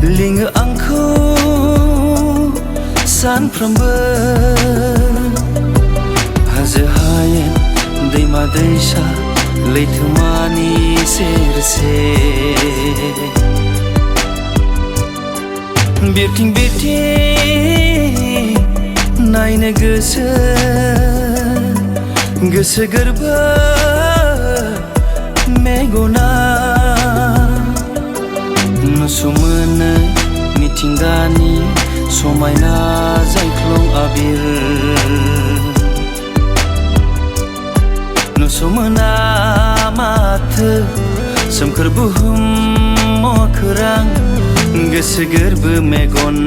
लिङो आंखौ सानफ्रोमबो हाजो हायेन दैमा दैसा लैथोमानि सेर सेर बिरथिं बिरथिं नायनो गोसो गोरबो मेगना नुसुमोनो मिथिंगानि समायना जायख्लं आबिर नुसुमोना माथो सोमखोर बुहुम खौरां गोसो गोरबो मेगन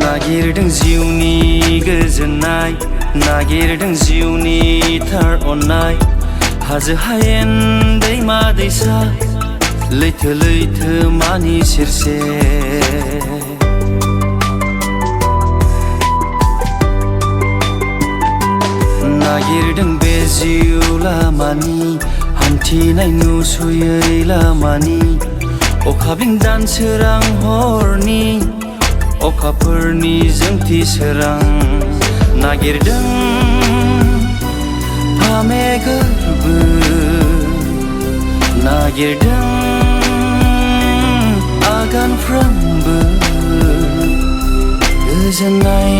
नागिरदों जिउनि गोजोननाय नागिरदों जिउनि थार अननाय हाजो हायेन दैमा दैसा लैथो लैथोमानि सेर सेर नागिरदों बे जिउ लामानि हान्थिनाय नुसुयै लामानि अखाब्लिं दान सोरां हरनि अखाफोरनि जोंथि सोरां नागिरदों फामे गोरबो नागिरदों आगानफ्रोमबो गोजोननाय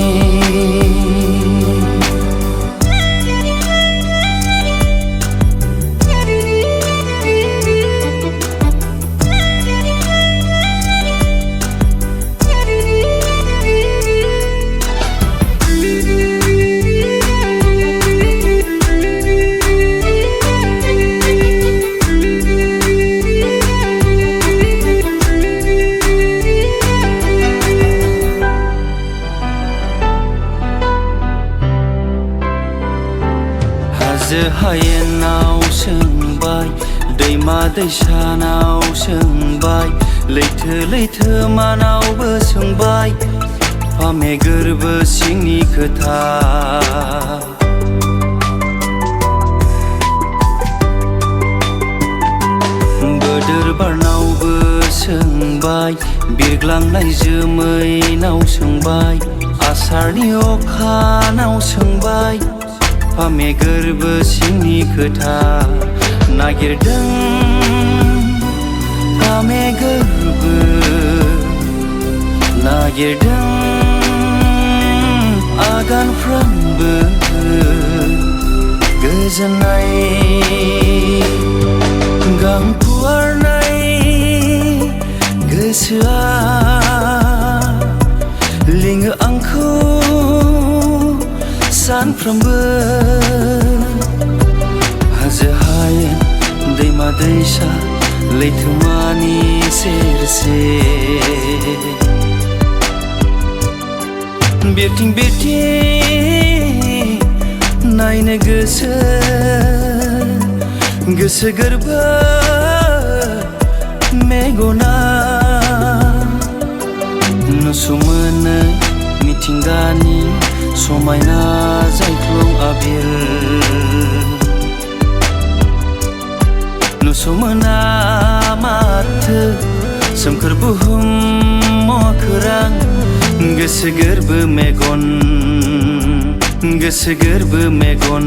हाजो हायेनाव सोंबाय दैमा दैसानाव सोंबाय लैथो लैथोमानावबो सोंबाय फामे गोरबो सिंनि खोथा बोदोर बारनावबो सोंबाय बिरग्लांनाय जोमैनाव सोंबाय आसारनि अखानाव सोंबाय फामे गोरबो सिंनि खोथा नागिरदों फामे गोरबो नागिरदों आगानफ्रोमबो गोजोननाय गां फुवारनाय गोसोआ लिङो आंखौ सानफ्रोमबो हाजो हायेन दैमा दैसा लैथोमानि सेर सेर बिरथिं बिरथिं नायनो गोसो गोरबो मेगना नुसुमोनो मिथिंगानि समायना जायख्लं आबिर नुसुमोना माथो सोमखोर बुहुम खौरां गोसो गोरबो मेगन गोसो गोरबो मेगन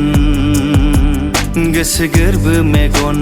गोसो गोरबो मेगन